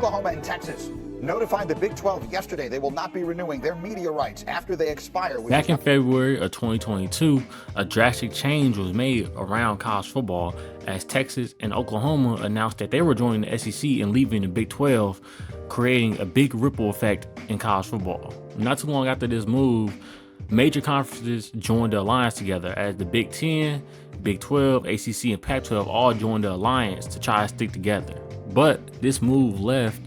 Oklahoma and Texas notified the Big 12 yesterday they will not be renewing their media rights after they expire. Back in February of 2022, a drastic change was made around college football as Texas and Oklahoma announced that they were joining the SEC and leaving the Big 12, creating a big ripple effect in college football. Not too long after this move, major conferences joined the alliance together as the Big 10, Big 12, ACC, and Pac-12 all joined the alliance to try to stick together. But this move left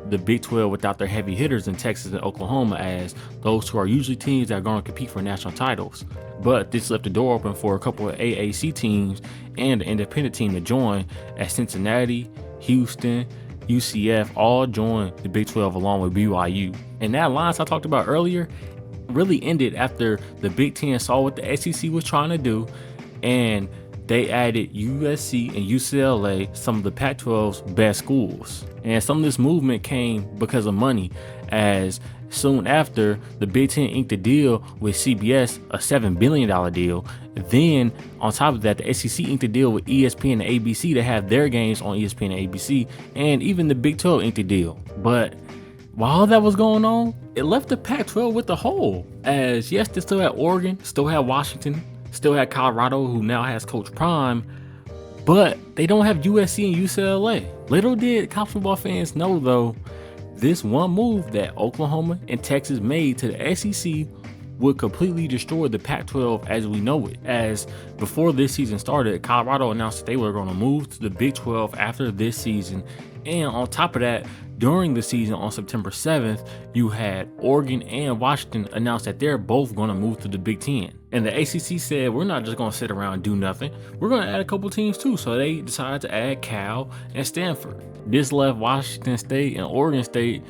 the Big 12 without their heavy hitters in Texas and Oklahoma, as those two are usually teams that are going to compete for national titles. But this left the door open for a couple of AAC teams and an independent team to join, as Cincinnati, Houston, UCF all joined the Big 12 along with BYU. And that alliance I talked about earlier really ended after the Big 10 saw what the SEC was trying to do, and they added USC and UCLA, some of the Pac-12's best schools. And some of this movement came because of money, as soon after the Big Ten inked a deal with CBS, a $7 billion deal. Then on top of that, the SEC inked a deal with ESPN and ABC to have their games on ESPN and ABC, and even the Big 12 inked a deal. But while that was going on, it left the Pac-12 with a hole, as yes, they still had Oregon, still had Washington, still had Colorado, who now has Coach Prime, but they don't have USC and UCLA. Little did college football fans know, though, this one move that Oklahoma and Texas made to the SEC would completely destroy the Pac-12 as we know it. As before this season started, Colorado announced that they were going to move to the Big 12 after this season. And on top of that, during the season on September 7th, you had Oregon and Washington announce that they're both going to move to the Big 10. And the ACC said, we're not just going to sit around and do nothing. We're going to add a couple teams too. So they decided to add Cal and Stanford. This left Washington State and Oregon State,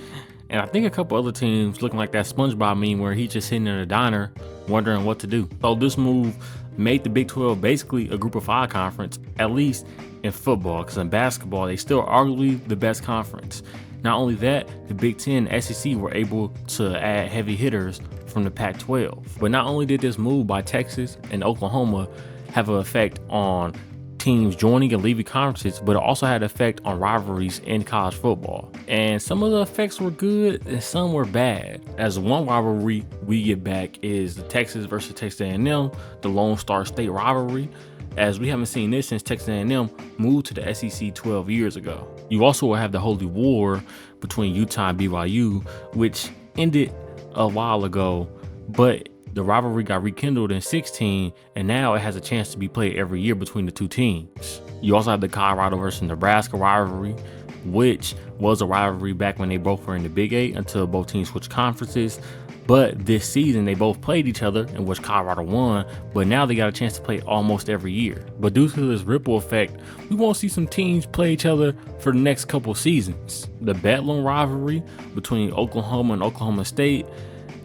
and I think a couple other teams, looking like that SpongeBob meme where he's just sitting in a diner wondering what to do. So this move made the Big 12 basically a group of five conference, at least in football, because in basketball, they still arguably the best conference. Not only that, the Big 10 and SEC were able to add heavy hitters from the Pac-12. But not only did this move by Texas and Oklahoma have an effect on teams joining and leaving conferences, but it also had an effect on rivalries in college football. And some of the effects were good and some were bad. As one rivalry we get back is the Texas versus Texas A&M, the Lone Star State rivalry, as we haven't seen this since Texas A&M moved to the SEC 12 years ago. You also will have the Holy War between Utah and BYU, which ended a while ago, but the rivalry got rekindled in 16, and now it has a chance to be played every year between the two teams. You also have the Colorado versus Nebraska rivalry, which was a rivalry back when they both were in the Big 8 until both teams switched conferences. But this season, they both played each other, in which Colorado won, but now they got a chance to play almost every year. But due to this ripple effect, we won't see some teams play each other for the next couple seasons. The Bedlam rivalry between Oklahoma and Oklahoma State,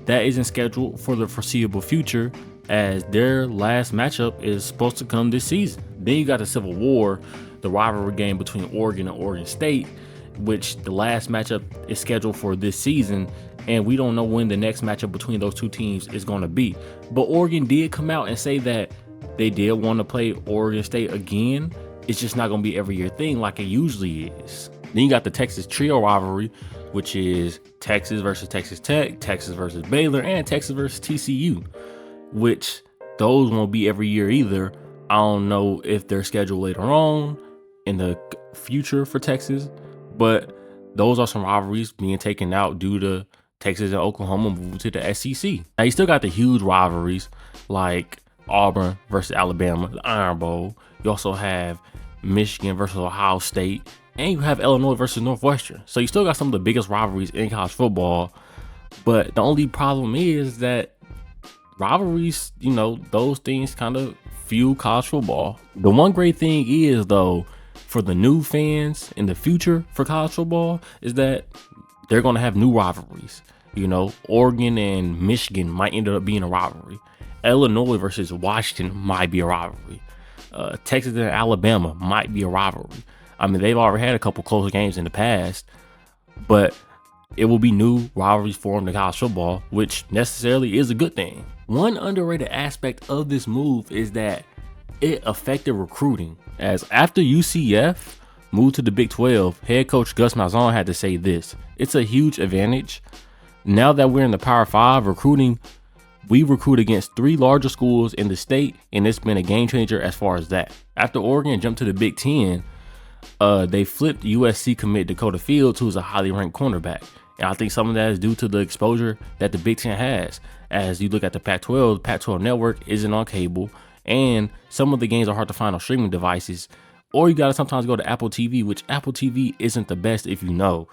that isn't scheduled for the foreseeable future, as their last matchup is supposed to come this season. Then you got the Civil War, the rivalry game between Oregon and Oregon State, which the last matchup is scheduled for this season, and we don't know when the next matchup between those two teams is going to be. But Oregon did come out and say that they did want to play Oregon State again. It's just not going to be every year thing like it usually is. Then you got the Texas Trio rivalry, which is Texas versus Texas Tech, Texas versus Baylor, and Texas versus TCU, which those won't be every year either. I don't know if they're scheduled later on in the future for Texas, but those are some rivalries being taken out due to Texas and Oklahoma moving to the SEC. Now you still got the huge rivalries like Auburn versus Alabama, the Iron Bowl. You also have Michigan versus Ohio State, and you have Illinois versus Northwestern. So you still got some of the biggest rivalries in college football, but the only problem is that rivalries, those things kind of fuel college football. The one great thing is, though, for the new fans in the future for college football, is that they're going to have new rivalries. Oregon and Michigan might end up being a rivalry. Illinois versus Washington might be a rivalry. Texas and Alabama might be a rivalry. I mean, they've already had a couple close games in the past, but it will be new rivalries formed in college football, which necessarily is a good thing. One underrated aspect of this move is that it affected recruiting, as after UCF, moved to the Big 12, head coach Gus Malzahn had to say this: "It's a huge advantage. Now that we're in the Power 5 recruiting, we recruit against 3 larger schools in the state, and it's been a game changer as far as that." After Oregon jumped to the Big 10, they flipped USC commit Dakota Fields, who's a highly ranked cornerback. And I think some of that is due to the exposure that the Big 10 has. As you look at the Pac-12, the Pac-12 network isn't on cable, and some of the games are hard to find on streaming devices, or you got to sometimes go to Apple TV, which Apple TV isn't the best if you know.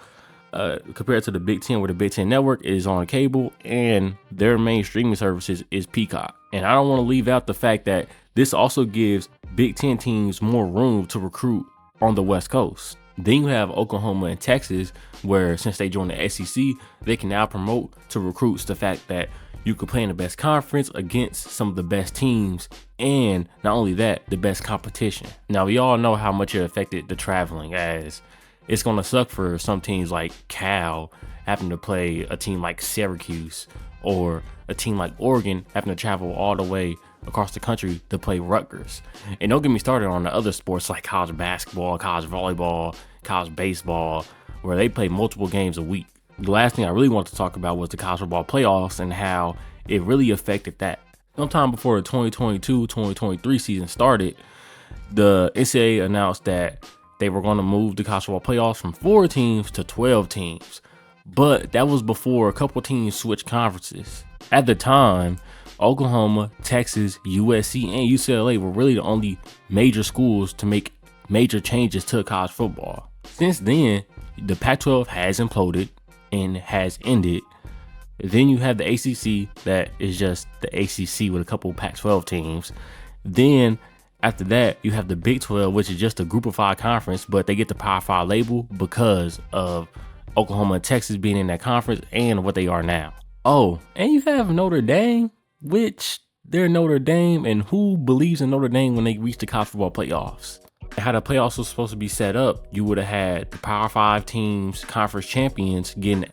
Compared to the Big 10, where the Big 10 network is on cable and their main streaming services is Peacock. And I don't want to leave out the fact that this also gives Big 10 teams more room to recruit on the West Coast. Then you have Oklahoma and Texas, where since they joined the SEC, they can now promote to recruits the fact that you could play in the best conference against some of the best teams, and not only that, the best competition. Now, we all know how much it affected the traveling, as it's going to suck for some teams like Cal having to play a team like Syracuse, or a team like Oregon having to travel all the way across the country to play Rutgers. And don't get me started on the other sports like college basketball, college volleyball, college baseball, where they play multiple games a week. The last thing I really wanted to talk about was the college football playoffs and how it really affected that. Sometime before the 2022-2023 season started, the NCAA announced that they were going to move the college football playoffs from 4 teams to 12 teams. But that was before a couple teams switched conferences. At the time, Oklahoma, Texas, USC, and UCLA were really the only major schools to make major changes to college football. Since then, the Pac-12 has imploded and has ended. Then you have the ACC, that is just the ACC with a couple Pac-12 teams. Then after that, you have the Big 12, which is just a group of 5 conference, but they get the Power 5 label because of Oklahoma and Texas being in that conference and what they are now. Oh, and you have Notre Dame, which they're Notre Dame, and who believes in Notre Dame when they reach the college football playoffs? How the playoffs was supposed to be set up, you would have had the Power 5 teams, conference champions, getting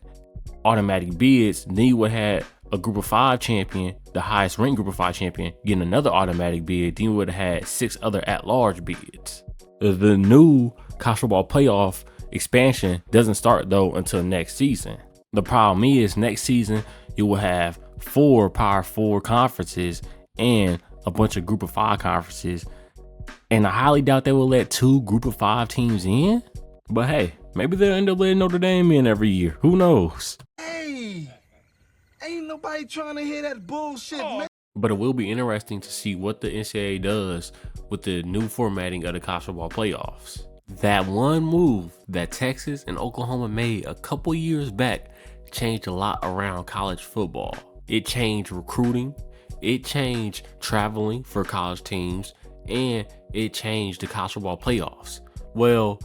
automatic bids. Then you would have had a group of 5 champion, the highest ranked group of 5 champion, getting another automatic bid. Then you would have had 6 other at-large bids. The new college football playoff expansion doesn't start though until next season. The problem is next season you will have 4 Power 4 conferences and a bunch of group of 5 conferences, and I highly doubt they will let 2 group of 5 teams in. But hey, maybe they'll end up letting Notre Dame in every year. Who knows? Hey, ain't nobody trying to hear that bullshit, man. But it will be interesting to see what the NCAA does with the new formatting of the college football playoffs. That one move that Texas and Oklahoma made a couple years back changed a lot around college football. It changed recruiting, it changed traveling for college teams, and it changed the college football playoffs. Well,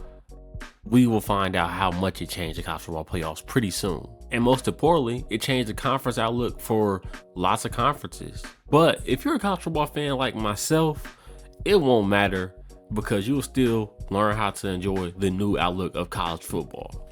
we will find out how much it changed the college football playoffs pretty soon. And most importantly, it changed the conference outlook for lots of conferences. But if you're a college football fan like myself, it won't matter, because you'll still learn how to enjoy the new outlook of college football.